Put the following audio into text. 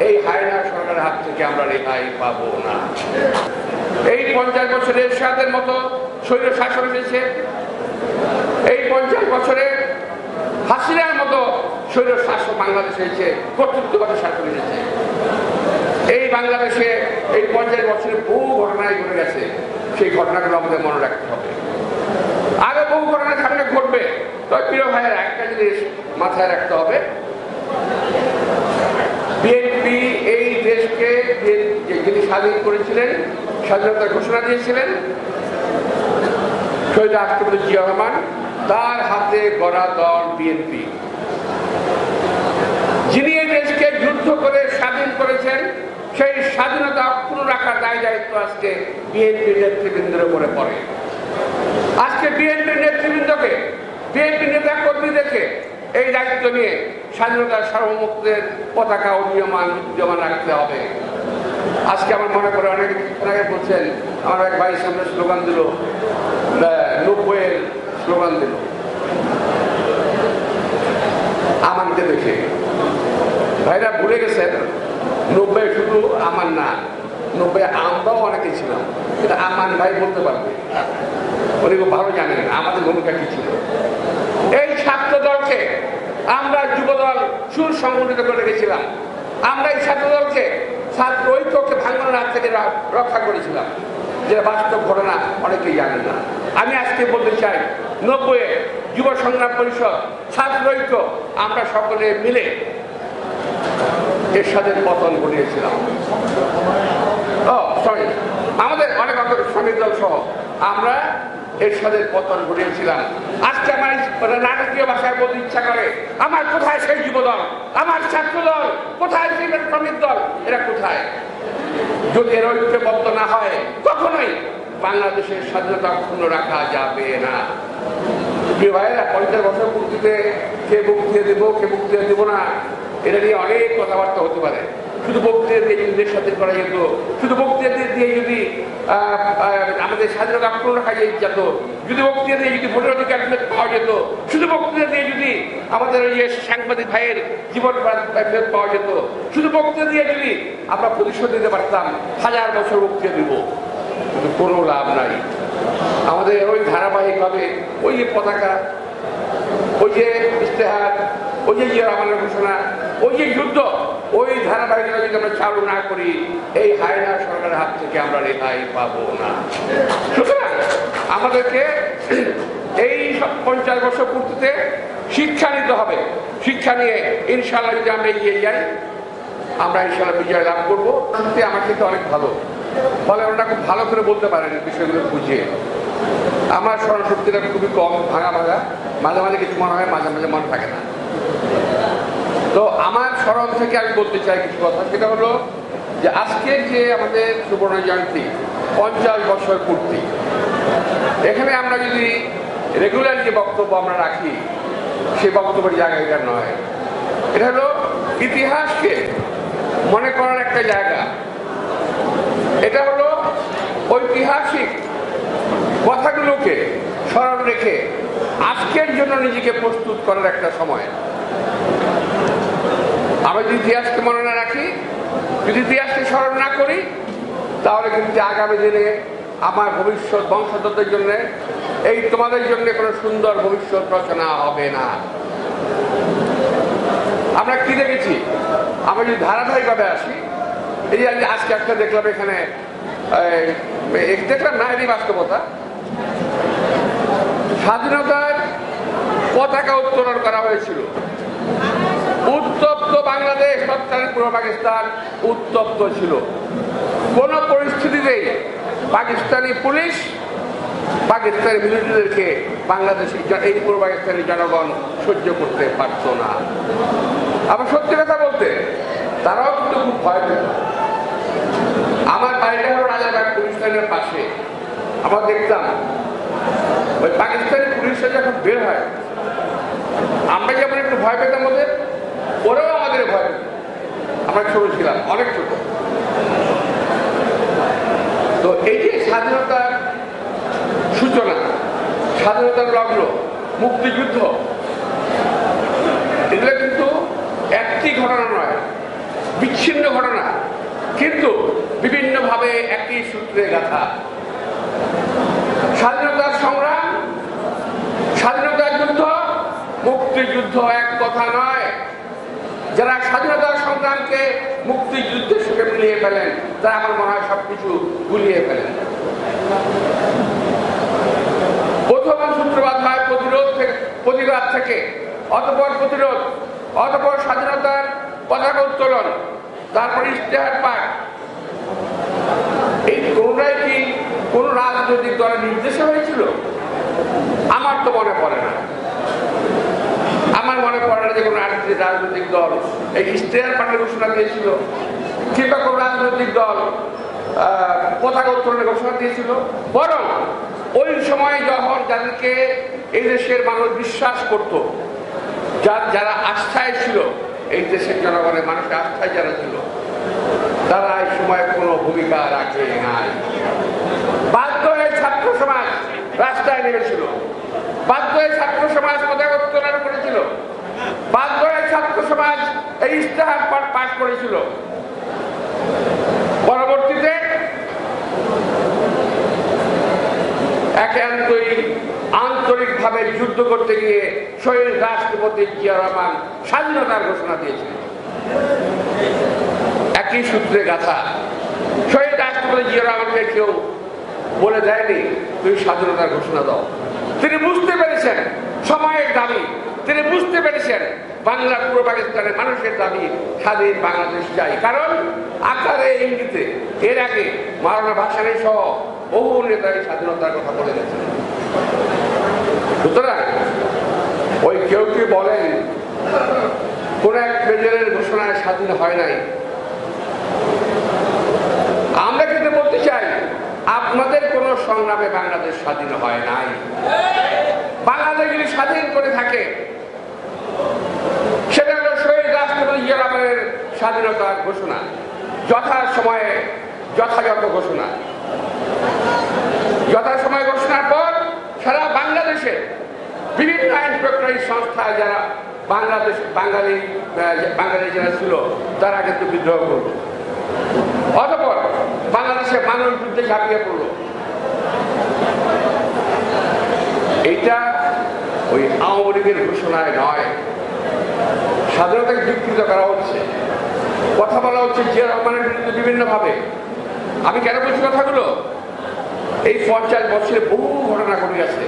এই হায়না সরকারের হাত থেকে আমরা রেহাই পাবো না। এই 50 বছরে এরশাদের মতো স্বৈর শাসন এসেছে, এই 50 বছরে হাসিনার মতো স্বৈর শাসন বাংলাদেশে এসেছে, কর্তৃত্বগত শাসন এসেছে। এই বাংলাদেশে এই 50 বছরে বহু ঘটনায় ঘটে গেছে, সেই ঘটনাগুলো আমাদের মনে রাখতে হবে। আরো বহু ঘটনা সামনে ঘটবে। তবে প্রিয় ভাইয়েরা, একটা জিনিস মাথায় রাখতে হবে, বিএনপি এই দেশকে যিনি স্বাধীন করেছিলেন, স্বাধীনতার ঘোষণা দিয়েছিলেন শহীদ রাষ্ট্রপতি জিয়া রহমান, তার হাতে গড়া দল বিএনপি। যিনি এই দেশকে যুদ্ধ করে স্বাধীন করেছেন, সেই স্বাধীনতা অক্ষুণ্ণ রাখার দায় দায়িত্ব আজকে বিএনপির নেতৃবৃন্দের উপরে পড়ে। আজকে বিএনপির নেতৃবৃন্দকে, বিএনপি নেতা কর্মীদেরকে এই দায়িত্ব নিয়ে স্বাধীনতার সার্বভৌমত্বের পতাকা উদীয়মান রাখতে হবে। আজকে আমার মনে করে অনেক আগে বলছেন, আমার এক ভাই সামনে স্লোগান দিল, 90-এর স্লোগান দিল আমানকে দেখে। ভাইরা ভুলে গেছেন 90 শুধু আমার না, 90 আমরাও অনেকে ছিলাম, কিন্তু আমান ভাই বলতে পারবে, উনি খুব ভালো জানেন আমাদের ভূমিকা কি ছিল। এই ছাত্র দলকে আমরা যুবদল সুসংগঠিত করে রেখেছিলাম। আমরা এই ছাত্র দলকে, ছাত্র ঐক্যকে ভাঙনের হাত থেকে রক্ষা করেছিলাম, যেটা বাস্তব ঘটনা অনেকেই জানেন না। আমি আজকে বলতে চাই, 90-এ যুব সংগ্রাম পরিষদ, ছাত্র ঐক্য, আমরা সকলে মিলে এরশাদের পতন ঘটিয়েছিলাম। আমাদের অনেক শ্রমিক দল সহ আমরা এরশাদের পতন ঘটিয়েছিলাম। আজকে আমার নাটকীয় ভাষায় বলতে ইচ্ছা করে, আমার কোথায় সেই যুবদল, আমার ছাত্র দল কোথায়, সেই শ্রমিক দল, এরা কোথায়? যদি এর ঐক্যবদ্ধ না হয়, কখনোই বাংলাদেশের স্বাধীনতা অক্ষুণ্ণ রাখা যাবে না। প্রিয় ভাইয়েরা, 50 বছর পূর্তিতে কে বক্তৃতা দেবো, কে বক্তৃতা দেবো না, এটা নিয়ে অনেক কথাবার্তা হতে পারে। শুধু বক্তৃতা দিয়ে যদি দেশ স্বাধীন করা যেত, শুধু বক্তৃতা দিয়ে যদি আমাদের স্বাধীনতা অক্ষুণ্ণ রাখা যেত, যদি বক্তৃতা দিয়ে যদি ভোটের অধিকার ফেরত পাওয়া যেত, শুধু বক্তৃতা দিয়ে যদি আমাদের ওই যে সাংবাদিক ভাইয়ের জীবন ফেরত পাওয়া যেত, শুধু বক্তৃতা দিয়ে যদি আমরা প্রতিশোধ দিতে পারতাম, 1000 বছর বক্তৃতা দিব, কিন্তু কোনো লাভ নাই। আমাদের ওই ধারাবাহিকভাবে ওই যে পতাকা, ওই যে ইশতেহার, ওই যে জিয়া রহমানের ঘোষণা, ওই যে যুদ্ধ, ওই ধারাবাহিকতা যদি আমরা চালু না করি, এই হায়না সরকারের হাত থেকে আমরা রেহাই পাবো না। সুতরাং আমাদেরকে এই 50 বছর পূর্তিতে শিক্ষা নিতে হবে। শিক্ষা নিয়ে ইনশাআল্লাহ যদি আমরা এগিয়ে যাই, আমরা ইনশাআল্লাহ বিজয় লাভ করবো। আমার কিন্তু অনেক ভালো, ফলে ওনারা খুব ভালো করে বলতে পারেন বিষয়গুলো বুঝিয়ে। আমার স্মরণশক্তিটা খুবই কম, ভাঙা ভাঙা, মাঝে মাঝে কিছু মনে হয়, মাঝে মাঝে মনে থাকে না। তো আমার স্মরণ থেকে আমি বলতে চাই কিছু কথা। সেটা হলো যে আজকে যে আমাদের সুবর্ণ জয়ন্তী 50 বছর পূর্তি, এখানে আমরা যদি রেগুলার যে বক্তব্য আমরা রাখি, সেই বক্তব্যের জায়গা এটা নয়। এটা হলো ইতিহাসকে মনে করার একটা জায়গা। এটা হলো ঐতিহাসিক কথাগুলোকে স্মরণ রেখে আজকের জন্য নিজেকে প্রস্তুত করার একটা সময়। আমরা যদি ইতিহাসকে মনে না রাখি, যদি ইতিহাসকে স্মরণ না করি, তাহলে কিন্তু আগামী দিনে আমার ভবিষ্যৎ বংশধরদের জন্য, এই তোমাদের জন্য কোনো সুন্দর ভবিষ্যৎ রচনা হবে না। আমরা কি দেখেছি? আমরা যদি ধারাবাহিকভাবে আসি, এই যে আজকে একটা দেখলাম, এখানে দেখলাম না, এটি বাস্তবতা, স্বাধীনতার পতাকা উত্তোলন করা হয়েছিল। উত্তপ্ত বাংলাদেশ, তৎকালীন পূর্ব পাকিস্তান উত্তপ্ত ছিল। কোন পরিস্থিতিতেই পাকিস্তানি পুলিশ, পাকিস্তানি মিলিটারিদেরকে বাংলাদেশের এই পূর্ব পাকিস্তানি জনগণ সহ্য করতে পারত না। আবার সত্যি কথা বলতে, তারাও কিন্তু খুব ভয় পেত। আমার বাড়িটা হলো রাজারবাগ পুলিশ লাইনের পাশে। আমরা দেখতাম ওই পাকিস্তানি পুলিশরা যখন বের হয়, আমরা যেমন একটু ভয় পেতাম ওদের, ওরাও আমাদের ভয় পেত। আমরা ছোট ছিলাম, অনেক ছোট। তো এই যে স্বাধীনতার সূচনা, স্বাধীনতার লগ্ন, মুক্তিযুদ্ধ, এগুলো কিন্তু একটি ঘটনা নয়, বিচ্ছিন্ন ঘটনা, কিন্তু বিভিন্নভাবে একই সূত্রে গাথা। স্বাধীনতার সংগ্রাম, স্বাধীনতার যুদ্ধ, মুক্তিযুদ্ধ এক কথা নয়। যারা স্বাধীনতার সংগ্রামকে মুক্তিযুদ্ধের সঙ্গে মিলিয়ে ফেলেন তারা আমার মনে হয় সবকিছু গুলিয়ে ফেলেন। প্রথম সূত্রপাত হয় প্রতিবাদ থেকে, অতঃপর প্রতিরোধ, অতঃপর স্বাধীনতার পতাকা উত্তোলন, তারপর ইশতেহার পাঠ। এই কোনটাই কি কোন রাজনৈতিক দলের নির্দেশে হয়েছিল? আমার তো মনে পড়ে না। আমার মনে পড়ে না যে কোনো রাজনৈতিক দল এই ইশতেহার পাঠের ঘোষণা দিয়েছিল, কিংবা কোন রাজনৈতিক দল পতাকা উত্তোলনের ঘোষণা দিয়েছিল। বরং ওই সময় যখন যাদেরকে এই দেশের মানুষ বিশ্বাস করত, যারা আস্থায় ছিল, এই দেশের জনগণের মানুষের আস্থায় যারা ছিল, তারা এই সময় কোনো ভূমিকা রাখে নাই। বাধ্য হয়ে ছাত্র সমাজ রাস্তায় নেমেছিল, বাধ্য হয়ে ছাত্র সমাজ পতাকা উত্তোলন করেছিল, বাধ্য হয়ে ছাত্র সমাজ এই ইশতেহার পাঠ করেছিল। পরবর্তীতে একান্তই আন্তরিকভাবে যুদ্ধ করতে গিয়ে শহীদ রাষ্ট্রপতি জিয়া রহমান স্বাধীনতার ঘোষণা দিয়েছিলেন। একই সূত্রে গাথা। শহীদ রাষ্ট্রপতি জিয়া রহমানকে কেউ বলে দেয়নি তুমি স্বাধীনতার ঘোষণা দাও। তিনি বুঝতে পেরেছেন সময়ের দাবি, তিনি বুঝতে পেরেছেন বাংলা পূর্ব পাকিস্তানের মানুষের দাবি স্বাধীন বাংলাদেশ চাই। কারণ আকারে ইঙ্গিতে এর আগে মাওলানা ভাসানী সহ বহু নেতাই স্বাধীনতার কথা বলে গেছেন। সুতরাং ওই কেউ কেউ বলেন কোন এক প্রেসিডেন্টের ঘোষণায় স্বাধীন হয় নাই। আমরা কিন্তু বলতে চাই আপনাদের কোন সংগ্রামে বাংলাদেশ স্বাধীন হয় নাই। বাংলাদেশ যদি স্বাধীন করে থাকে সেটা হলো শহীদ রাষ্ট্রপতি জিয়া রহমানের স্বাধীনতার ঘোষণা, যথাসময়ে যথাযথ ঘোষণা। যথাসময়ে ঘোষণার পর সারা বাংলাদেশে বিভিন্ন আইন প্রক্রিয়া সংস্থায় যারা বাঙালি যারা ছিল তারা কিন্তু বিদ্রোহ করল। অতঃপর বাংলাদেশে মানুষ যুদ্ধে ঝাঁপিয়ে পড়ল। এইটা ওই আওয়ামী লীগের ঘোষণায় নয়, স্বাধীনতাকে বিকৃত করা হচ্ছে, কথা বলা হচ্ছে জিয়া রহমানের বিরুদ্ধে বিভিন্ন ভাবে। আমি কেন বলছি কথাগুলো? এই 50 বছরে বহু ঘটনা ঘটে গেছে।